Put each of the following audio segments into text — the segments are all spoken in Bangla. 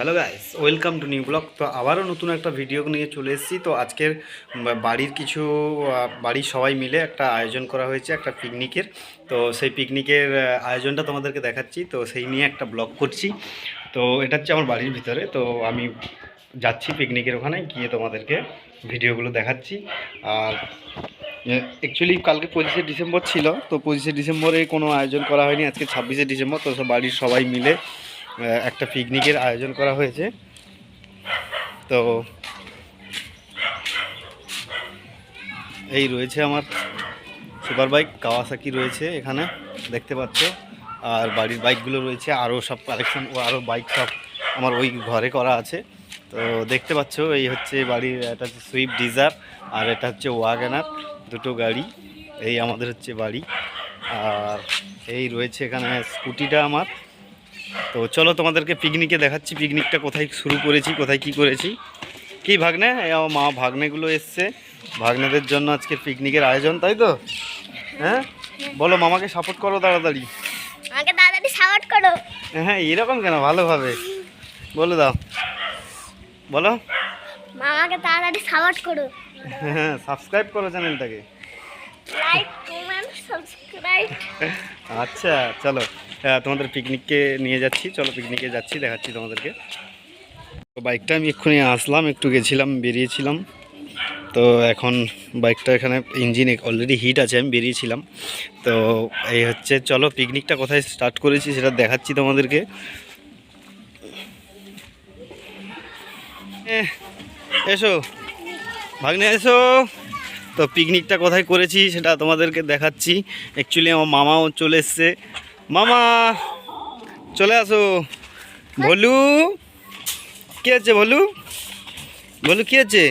Hello guys, welcome to new blog. তো আবারও নতুন একটা ভিডিও নিয়ে চলে এসেছি। তো আজকের বাড়ির কিছু বাড়ির সবাই মিলে একটা আয়োজন করা হয়েছে একটা পিকনিকের। তো সেই পিকনিকের আয়োজনটা তোমাদেরকে দেখাচ্ছি। তো সেই নিয়ে একটা ব্লগ করছি। তো এটা হচ্ছে আমার বাড়ির ভিতরে। তো আমি যাচ্ছি পিকনিকের ওখানে গিয়ে তোমাদেরকে ভিডিওগুলো দেখাচ্ছি। আর অ্যাকচুয়ালি কালকে 25শে ডিসেম্বর ছিল। তো 25শে ডিসেম্বরে কোনো আয়োজন করা হয়নি। আজকে 26শে ডিসেম্বর। তো সব বাড়ির সবাই মিলে একটা পিকনিকের আয়োজন করা হয়েছে। তো এই রয়েছে আমার সুপার বাইক কাওয়াসাকি রয়েছে এখানে দেখতে পাচ্ছ। আর বাড়ির বাইকগুলো রয়েছে, আরও সব কালেকশন ও আরও বাইক সব আমার ওই ঘরে করা আছে। তো দেখতে পাচ্ছ এই হচ্ছে বাড়ির, এটা হচ্ছে সুইফট ডিজার আর এটা হচ্ছে ওয়াগনার, দুটো গাড়ি। এই আমাদের হচ্ছে বাড়ি। আর এই রয়েছে এখানে স্কুটিটা আমার। তো চলো তোমাদেরকে পিকনিকে দেখাচ্ছি, পিকনিকটা কোথায় শুরু করেছি, কোথায় কি করেছি। কি ভাগ্নে, আমার মা ভাগ্নেগুলো এসছে, ভাগ্নেদের জন্য আজকে পিকনিকের আয়োজন, তাই তো? হ্যাঁ বলো, মামাকে সাপোর্ট করো তাড়াতাড়ি। আমাকে তাড়াতাড়ি সাপোর্ট করো। হ্যাঁ এরকম কেন, ভালোভাবে বলে দাও, বলো। মামাকে তাড়াতাড়ি সাপোর্ট করো। হ্যাঁ সাবস্ক্রাইব করো চ্যানেলটাকে। Like comment subscribe. আচ্ছা চলো, তোমাদের পিকনিককে নিয়ে যাচ্ছি, চলো পিকনিকে যাচ্ছি, দেখাচ্ছি তোমাদেরকে। তো বাইকটা আমি এক্ষুনি আসলাম, একটু গেছিলাম, বেরিয়েছিলাম। তো এখন বাইকটা এখানে ইঞ্জিন অলরেডি হিট আছে, আমি বেরিয়েছিলাম। তো এই হচ্ছে, চলো পিকনিকটা কোথায় স্টার্ট করেছি সেটা দেখাচ্ছি তোমাদেরকে। এসো ভাগ্নে এসো। তো পিকনিকটা কোথায় করেছি সেটা তোমাদেরকে দেখাচ্ছি। অ্যাকচুয়ালি আমার মামাও চলে এসছে। মামা চলে আসো। ভলু কী আছে, ভলু ভলু কী আছে?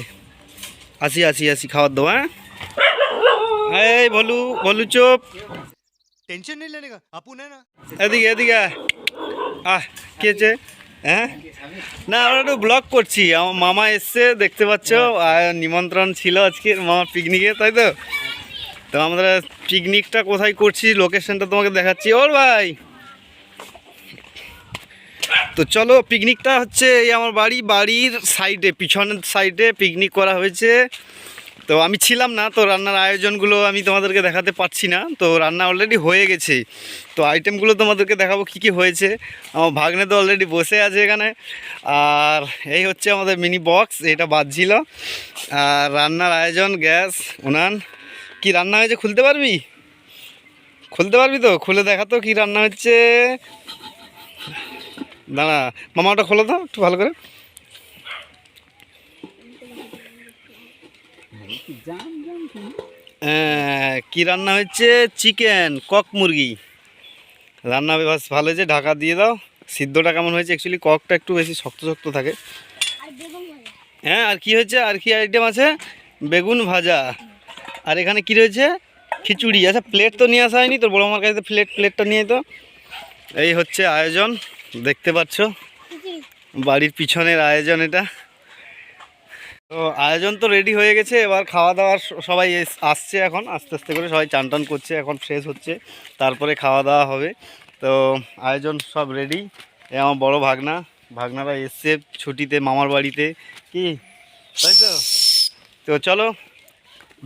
আসি আসি আসি, খাবার দাও। হ্যাঁ এই ভলু, ভলু চুপ, टेंशन नहीं लेने का अपन है ना। এদিকে এদিকে কী আছে? হ্যাঁ না, আমরা একটু ব্লগ করছি, আমার মামা এসছে দেখতে পাচ্ছ। নিমন্ত্রণ ছিল আজকের মামার পিকনিকে, তাই তো? তো আমরা পিকনিকটা কোথায় করছি লোকেশনটা তোমাকে দেখাচ্ছি। ওর ভাই, তো চলো পিকনিকটা হচ্ছে এই আমার বাড়ির সাইডে, পিছনের সাইডে পিকনিক করা হয়েছে। তো আমি ছিলাম না, তো রান্নার আয়োজনগুলো আমি তোমাদেরকে দেখাতে পারছি না। তো রান্না অলরেডি হয়ে গেছে, তো আইটেমগুলো তোমাদেরকে দেখাবো কী কী হয়েছে। আমার ভাগ্নে তো অলরেডি বসে আছে এখানে। আর এই হচ্ছে আমাদের মিনি বক্স, এটা বাজছিল। আর রান্নার আয়োজন, গ্যাস, উনান। কি রান্না হয়েছে খুলতে পারবি? খুলতে পারবি তো? খুলে দেখা তো কী রান্না হচ্ছে। দাঁড়া মামা, ওটা খোলো তো একটু ভালো করে। কি রান্না হচ্ছে? চিকেন, কক মুরগি রান্না বেশ ভালো হয়েছে। ঢাকা দিয়ে দাও। সিদ্ধটা কেমন হয়েছে? অ্যাকচুয়ালি ককটা একটু বেশি শক্ত শক্ত থাকে। হ্যাঁ আর কি হয়েছে, আর কি আইটেম আছে? বেগুন ভাজা। আর এখানে কি রয়েছে? খিচুড়ি। আচ্ছা প্লেট তো নিয়ে আসা হয়নি, তোর বড় আমার কাছে প্লেটটা নিয়ে তো। এই হচ্ছে আয়োজন, দেখতে পাচ্ছ বাড়ির পিছনের আয়োজন এটা। তো আয়োজন তো রেডি হয়ে গেছে, এবার খাওয়া দাওয়ার সবাই আসছে, এখন আস্তে আস্তে করে সবাই চান টান করছে, এখন ফ্রেশ হচ্ছে, তারপরে খাওয়া দাওয়া হবে। তো আয়োজন সব রেডি। এ আমার বড় ভাগনারা এসছে ছুটিতে মামার বাড়িতে, কি তাই তো? তো চলো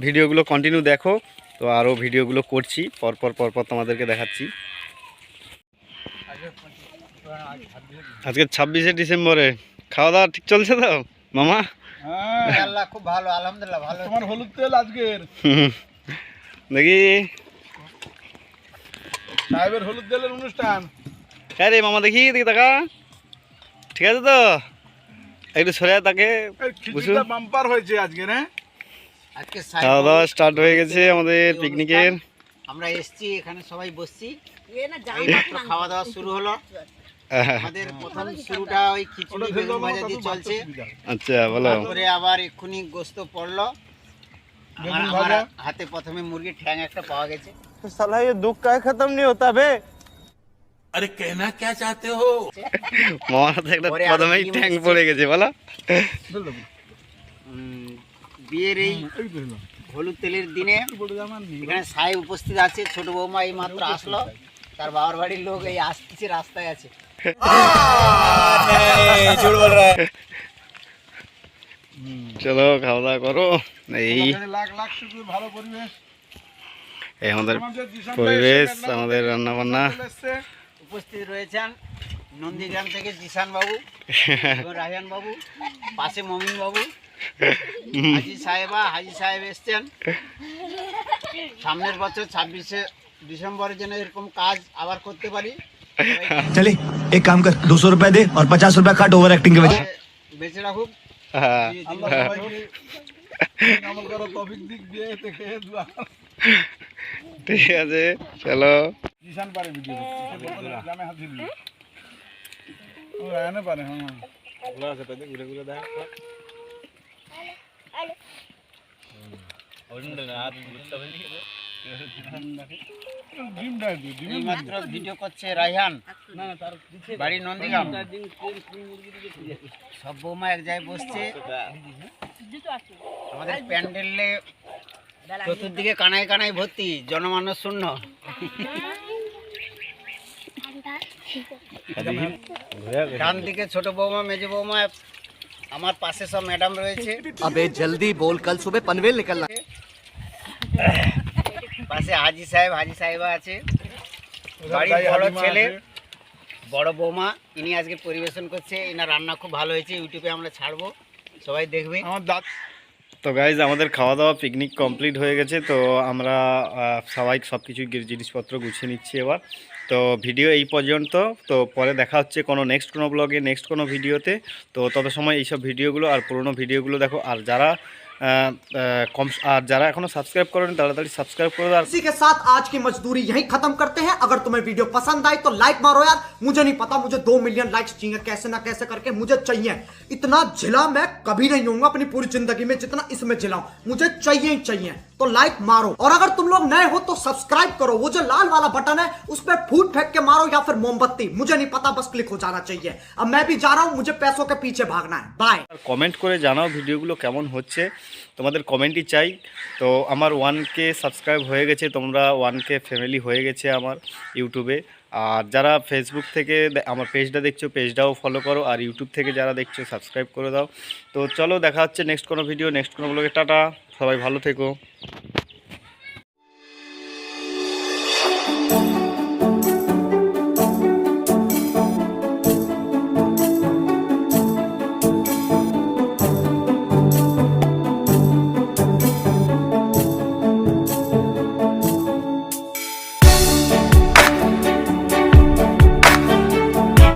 ভিডিওগুলো কন্টিনিউ দেখো। তো আরও ভিডিওগুলো করছি, পরপর তোমাদেরকে দেখাচ্ছি। আজকে 26শে ডিসেম্বরে খাওয়া দাওয়া ঠিক চলছে তো মামা? হ্যাঁ আল্লাহ খুব ভালো, আলহামদুলিল্লাহ ভালো। তোমার হলুদ তেল আজকের দেখি সাহেবের হলুদ তেলের অনুষ্ঠান। হ্যাঁ রে মামা, দেখি দেখি টাকা ঠিক আছে তো? একটু সরে তাকে খিচুড়িটা বাম্পার হয়েছে আজকে। হ্যাঁ আজকে খাওয়া দাওয়া স্টার্ট হয়ে গেছে আমাদের পিকনিকের। আমরা এসছি, এখানে সবাই বসছি, এইমাত্র খাওয়া দাওয়া শুরু হলো। আমাদের প্রথম শুরুটা ওই খিচুড়ি বেগুন ভাজা দিয়ে চলছে। আচ্ছা বলো। তারপরে আবার এক্ষুনি গোস্ত পড়লো। আমার হাতে প্রথমে মুরগির ঠ্যাং একটা পাওয়া গেছে। साला ये दुख का खत्म नहीं होता बे। अरे कहना क्या चाहते हो? মামার হাতে একটা প্রথমেই ট্যাং পড়ে গেছে, বলো। বিয়ের এই হলুদ তেলের দিনে এখানে সাহেব উপস্থিত আছে, ছোট বৌমা এই মাত্র আসলো। তার বাবার বাড়ির লোক এই আসতেছে, রাস্তায় আছে। চলো খাওয়া দাওয়া করো। এই লাখ লাখ শুকুর, ভালো পরিবেশ। এই আমাদের পরিবেশ, আমাদের রান্না বান্না। উপস্থিত রয়েছেন নন্দীগ্রাম থেকে জিসান বাবু এবং রাহিয়ান বাবু, পাশে মমিন বাবু, হাজি সাহেব এসছেন। সামনের বছর 26শে ডিসেম্বরের জন্য এরকম কাজ আবার করতে পারি। चले एक काम कर 200 रुपए दे और 50 रुपए काट ओवर एक्टिंग के वजह বেঁচে রাখুক। হ্যাঁ, আল্লাহ সবাইকে আমল করার তৌফিক দিক দিয়ে থেকে দোয়া। ঠিক আছে চলো। জিসান পারে ভিডিও জামে হাত দিবি ও রায়না পারে। হ্যাঁ ভালো আছে, পেতে ঘুরে ঘুরে দেখ। মাত্র ভিডিও করছে রায়হান, বাড়ি নন্দীগ্রাম। সব বৌমা এক জায়গায় বসছে। আমাদের প্যান্ডেলে চতুর্দিকে কানায় কানায় ভর্তি, জনমানব শূন্য। ডান দিকে ছোট বৌমা, মেজো বৌমা, আমার পাশে সব ম্যাডাম রয়েছে। अबे जल्दी बोल, कल सुबह पनवेल निकलना। পাশে হাজি সাহেবা আছে। বাড়ির বড় ছেলে, বড় বৌমা, ইনি আজকে পরিবেশন করছে। এনার রান্না খুব ভালো হয়েছে, ইউটিউবে আমরা ছাড়বো, সবাই দেখবে। আমার দাঁত তো গাইজ আমাদের খাওয়া দাওয়া পিকনিক কমপ্লিট হয়ে গেছে। তো আমরা সবাই সব কিছু জিনিসপত্র গুছিয়ে নিচ্ছি এবার। তো ভিডিও এই পর্যন্ত। তো পরে দেখা হচ্ছে কোনো নেক্সট কোনো ব্লগে, নেক্সট কোনো ভিডিওতে। তো তত সময় এইসব ভিডিওগুলো আর পুরোনো ভিডিওগুলো দেখো। আর যারা এখনো সাবস্ক্রাইব করেন তাড়াতাড়ি সাবস্ক্রাইব করে দাও। इसी के साथ आज की मजदूरी यहीं खत्म करते हैं। अगर तुम्हें वीडियो पसंद आई तो लाइक मारो यार। मुझे नहीं पता, मुझे 2 मिलियन लाइक्स चाहिए, कैसे ना कैसे करके मुझे चाहिए। इतना झिला मैं कभी नहीं होऊंगा अपनी पूरी जिंदगी में जितना इसमें झिलाऊं। मुझे चाहिए ही चाहिए। तो लाइक मारो, और अगर तुम लोग नए हो तो सब्सक्राइब करो। वो जो लाल वाला बटन है उस पर फूट फेंक के मारो या फिर मोमबत्ती, मुझे नहीं पता, बस क्लिक हो जाना चाहिए। अब मैं भी जा रहा हूं, मुझे पैसों के पीछे भागना है। बाय। আর কমেন্ট করে জানাও ভিডিওগুলো কেমন হচ্ছে, তোমাদের কমেন্টই চাই। তো আমার 1K সাবস্ক্রাইব হয়ে গেছে, তোমরা 1K ফ্যামিলি হয়ে গেছে আমার ইউটিউবে। আর যারা ফেসবুক থেকে আমার পেজটা দেখছো, পেজটাও ফলো করো। আর ইউটিউব থেকে যারা দেখছো সাবস্ক্রাইব করে দাও। তো চলো দেখা হচ্ছে নেক্সট কোনো ভিডিও, নেক্সট কোনো ব্লগে। টাটা, সবাই ভালো থেকো।